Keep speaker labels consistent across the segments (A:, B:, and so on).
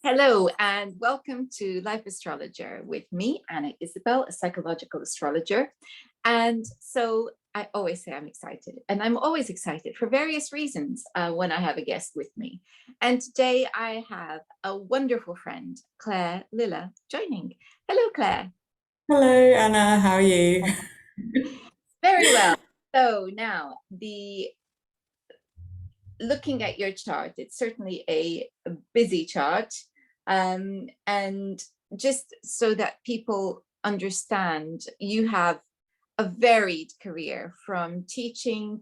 A: Hello and welcome to Life Astrologer with me, Anna Isabel, a psychological astrologer. And so I always say I'm excited, and I'm always excited for various reasons when I have a guest with me. And today I have a wonderful friend, Lilla, joining. Hello, Claire.
B: Hello, Anna. How are you?
A: Very well. So now the looking at your chart, it's certainly a busy chart. And just so that people understand, you have a varied career from teaching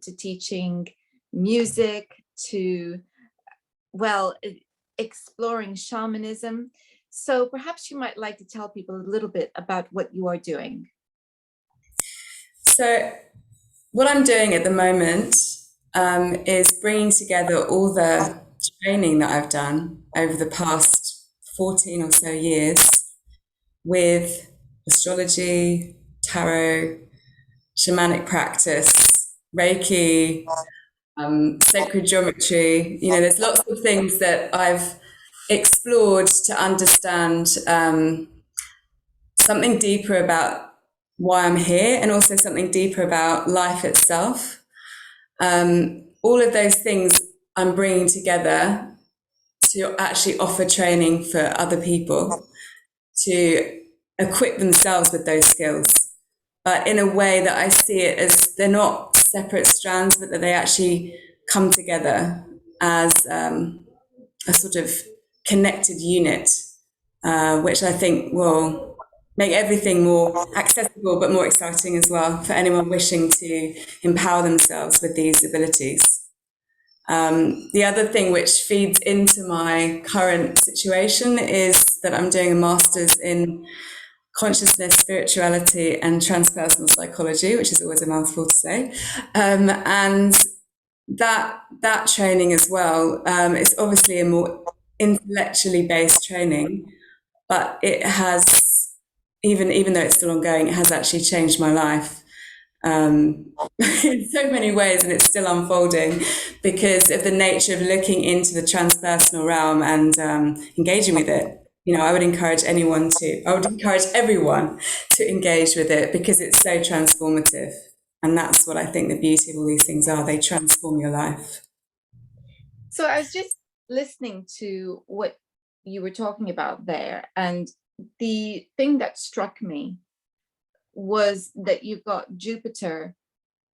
A: music to, well, exploring shamanism. So perhaps you might like to tell people a little bit about what you are doing.
B: So, what I'm doing at the moment is bringing together all the training that I've done over the past 14 or so years with astrology, tarot, shamanic practice, Reiki, sacred geometry. There's lots of things that I've explored to understand something deeper about why I'm here and also something deeper about life itself. All of those things I'm bringing together to actually offer training for other people to equip themselves with those skills, but in a way that I see it as they're not separate strands, but that they actually come together as a sort of connected unit, which I think will make everything more accessible but more exciting as well for anyone wishing to empower themselves with these abilities. The other thing which feeds into my current situation is that I'm doing a master's in consciousness, spirituality, and transpersonal psychology, which is always a mouthful to say. And that training as well is obviously a more intellectually based training, but it has, even though it's still ongoing, it has actually changed my life in so many ways, and it's still unfolding because of the nature of looking into the transpersonal realm and engaging with it. I would encourage everyone to engage with it because it's so transformative. And that's what I think the beauty of all these things are. They transform your life.
A: So I was just listening to what you were talking about there, and the thing that struck me was that you've got Jupiter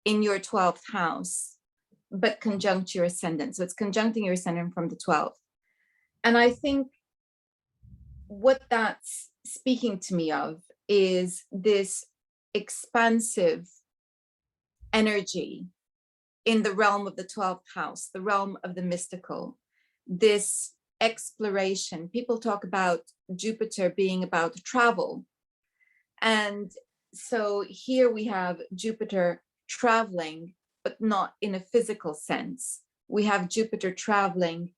A: in your 12th house, but conjunct your ascendant. So it's conjuncting your ascendant from the 12th. And I think what that's speaking to me of is this expansive energy in the realm of the 12th house, the realm of the mystical, this exploration. People talk about Jupiter being about travel. And so here we have Jupiter traveling, but not in a physical sense. We have Jupiter traveling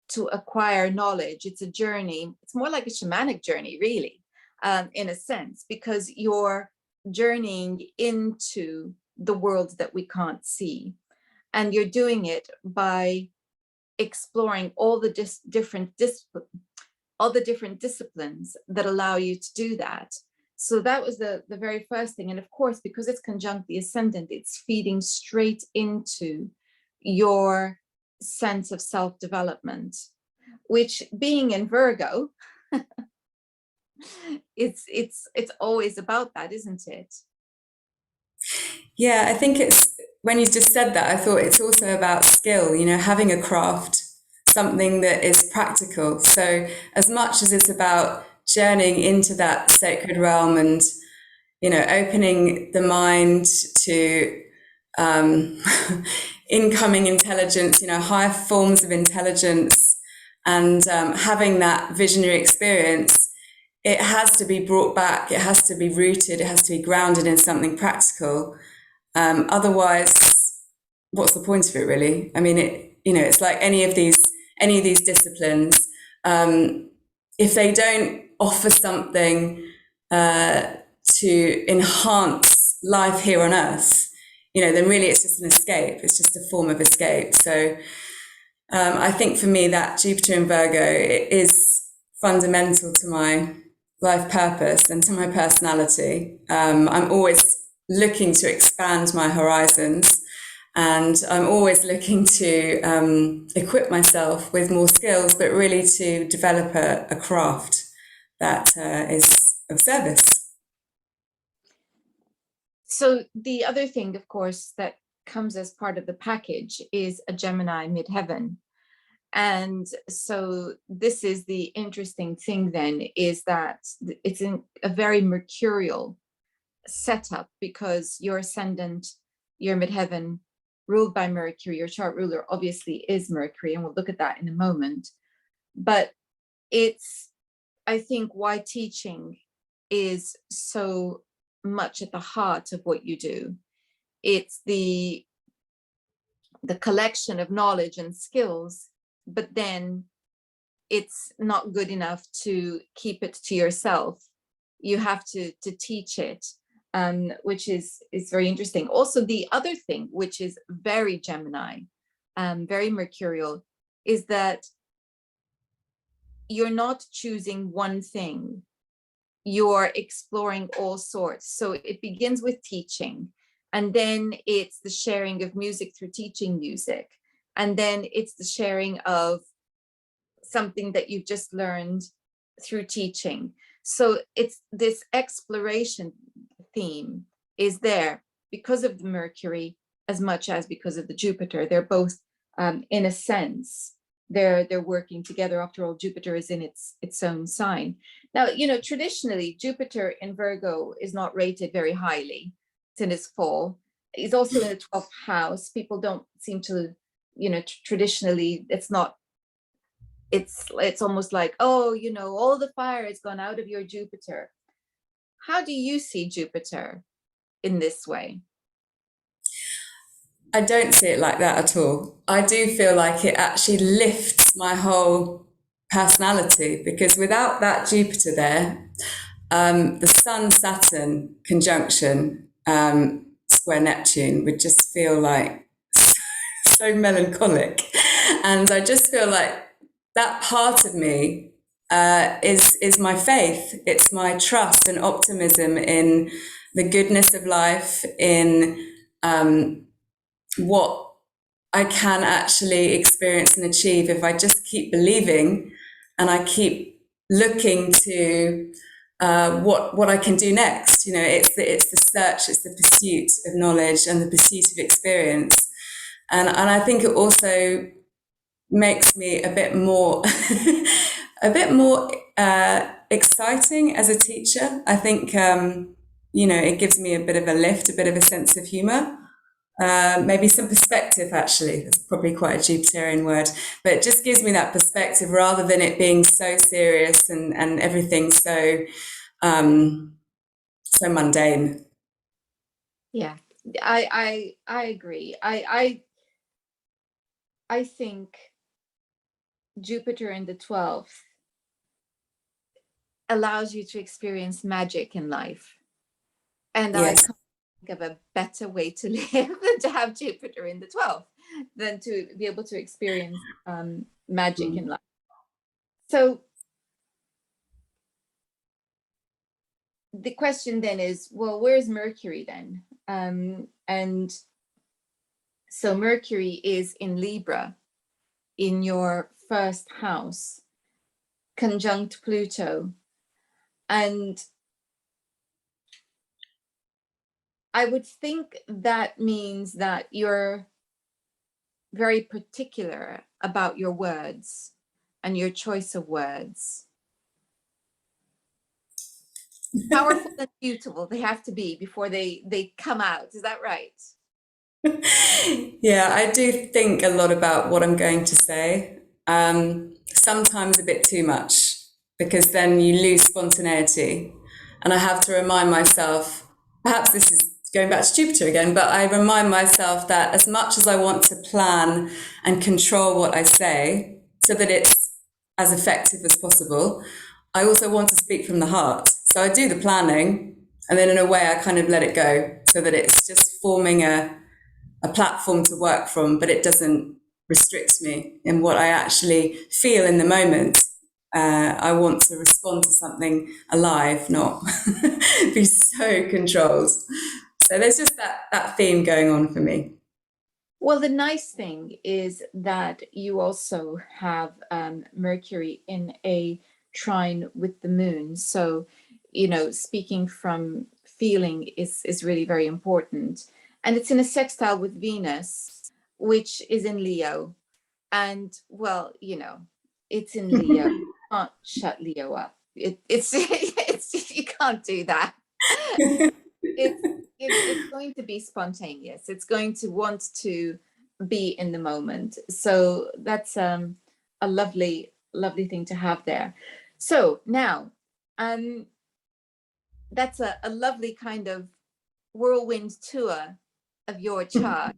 A: to acquire knowledge. It's a journey. It's more like a shamanic journey, really, in a sense, because you're journeying into the world that we can't see. And you're doing it by exploring all the different disciplines that allow you to do that. So that was the very first thing. And of course, because it's conjunct the ascendant, it's feeding straight into your sense of self-development, which, being in Virgo, it's always about that, isn't it?
B: Yeah, I think it's when you just said that, I thought it's also about skill, having a craft, something that is practical. So as much as it's about journeying into that sacred realm and, opening the mind to incoming intelligence, higher forms of intelligence, and having that visionary experience, it has to be brought back, it has to be rooted, it has to be grounded in something practical. Otherwise, what's the point of it, really? I mean, it's like any of these disciplines. If they don't offer something to enhance life here on Earth, then really it's just an escape. It's just a form of escape. So I think for me that Jupiter in Virgo is fundamental to my life purpose and to my personality. I'm always looking to expand my horizons, and I'm always looking to equip myself with more skills, but really to develop a craft that is of service.
A: So the other thing, of course, that comes as part of the package is a Gemini midheaven. And so this is the interesting thing then, is that it's in a very mercurial setup, because your ascendant, your midheaven, ruled by Mercury, your chart ruler obviously is Mercury, and we'll look at that in a moment. But it's, I think, why teaching is so much at the heart of what you do. It's the collection of knowledge and skills, but then it's not good enough to keep it to yourself. You have to teach it, which is very interesting. Also, the other thing, which is very Gemini, very mercurial, is that you're not choosing one thing. You're exploring all sorts. So it begins with teaching, and then it's the sharing of music through teaching music, and then it's the sharing of something that you've just learned through teaching. So it's this exploration theme is there because of the Mercury as much as because of the Jupiter. They're both, in a sense, they're working together. After all, Jupiter is in its own sign. Now, you know, traditionally, Jupiter in Virgo is not rated very highly. It's in its fall. It's also in the 12th house. People don't seem to, you know, traditionally, it's not, it's almost like, oh, you know, all the fire has gone out of your Jupiter. How do you see Jupiter in this way?
B: I don't see it like that at all. I do feel like it actually lifts my whole personality, because without that Jupiter there, the Sun Saturn conjunction, square Neptune, would just feel like so melancholic. And I just feel like that part of me is my faith. It's my trust and optimism in the goodness of life, in what I can actually experience and achieve if I just keep believing and I keep looking to what I can do next. You know, it's the search, it's the pursuit of knowledge and the pursuit of experience, and I think it also makes me a bit more exciting as a teacher. I think you know, it gives me a bit of a lift, a bit of a sense of humor. Maybe some perspective, actually. That's probably quite a Jupiterian word, but it just gives me that perspective rather than it being so serious and everything so so mundane.
A: Yeah, I agree. I think Jupiter in the 12th allows you to experience magic in life. And I
B: Yes.
A: can't think of a better way to live than to have Jupiter in the 12th, than to be able to experience magic in life. So the question then is, well, where's Mercury then? And so Mercury is in Libra, in your first house, conjunct Pluto. And I would think that means that you're very particular about your words and your choice of words. Powerful and beautiful they have to be before they come out. Is that right?
B: Yeah, I do think a lot about what I'm going to say. Sometimes a bit too much, because then you lose spontaneity. And I have to remind myself, perhaps this is going back to Jupiter again, but I remind myself that as much as I want to plan and control what I say so that it's as effective as possible, I also want to speak from the heart. So I do the planning, and then in a way I kind of let it go so that it's just forming a platform to work from, but it doesn't restrict me in what I actually feel in the moment. I want to respond to something alive, not be so controlled. So there's just that theme going on for me.
A: Well, the nice thing is that you also have Mercury in a trine with the moon. So, speaking from feeling is really very important. And it's in a sextile with Venus, which is in Leo. And well, it's in Leo. You can't shut Leo up. It's you can't do that. It's going to be spontaneous. It's going to want to be in the moment. So that's a lovely thing to have there. So now, that's a lovely kind of whirlwind tour of your chart.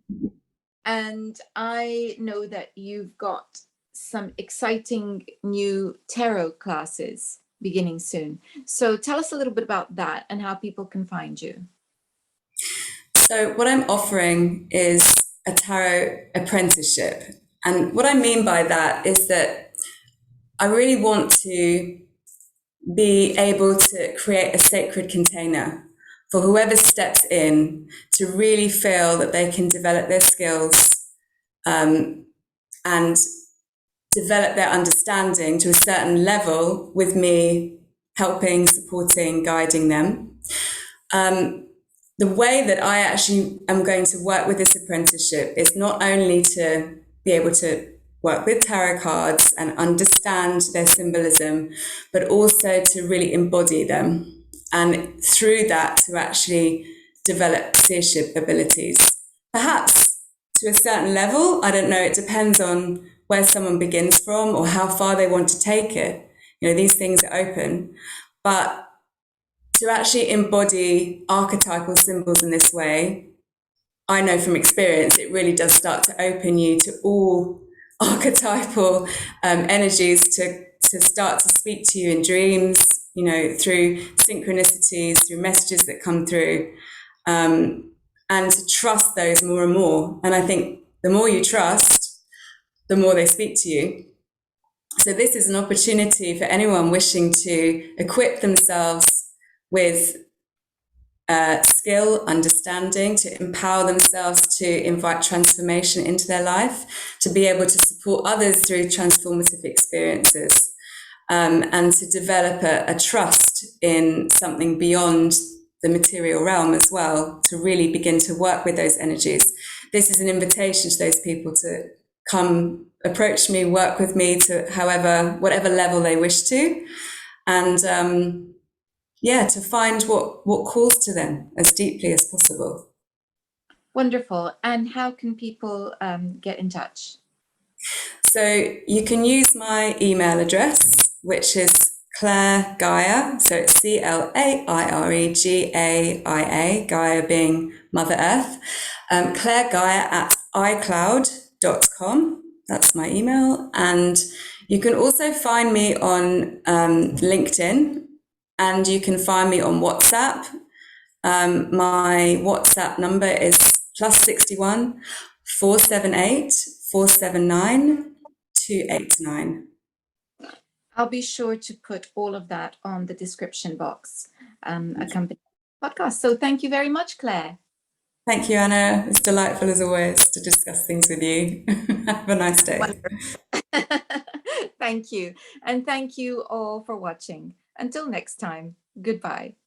A: And I know that you've got some exciting new tarot classes beginning soon. So tell us a little bit about that and how people can find you.
B: So what I'm offering is a tarot apprenticeship. And what I mean by that is that I really want to be able to create a sacred container for whoever steps in to really feel that they can develop their skills and develop their understanding to a certain level with me helping, supporting, guiding them. The way that I actually am going to work with this apprenticeship is not only to be able to work with tarot cards and understand their symbolism, but also to really embody them. And through that, to actually develop seership abilities. Perhaps to a certain level, I don't know, it depends on where someone begins from or how far they want to take it. These things are open. But to actually embody archetypal symbols in this way, I know from experience, it really does start to open you to all archetypal energies to start to speak to you in dreams, through synchronicities, through messages that come through, and to trust those more and more. And I think the more you trust, the more they speak to you. So this is an opportunity for anyone wishing to equip themselves with skill, understanding, to empower themselves to invite transformation into their life, to be able to support others through transformative experiences, and to develop a trust in something beyond the material realm as well, to really begin to work with those energies. This is an invitation to those people to come approach me, work with me to whatever level they wish to, and to find what calls to them as deeply as possible.
A: Wonderful. And how can people get in touch?
B: So you can use my email address, which is clairegaya, so it's CLAIREGAIA, Gaia being Mother Earth, clairegaya@icloud.com. That's my email. And you can also find me on LinkedIn, and you can find me on WhatsApp. My WhatsApp number is +61 478 479 289.
A: I'll be sure to put all of that on the description box, accompanying the podcast. So thank you very much, Claire.
B: Thank you, Anna. It's delightful as always to discuss things with you. Have a nice day.
A: Thank you. And thank you all for watching. Until next time, goodbye.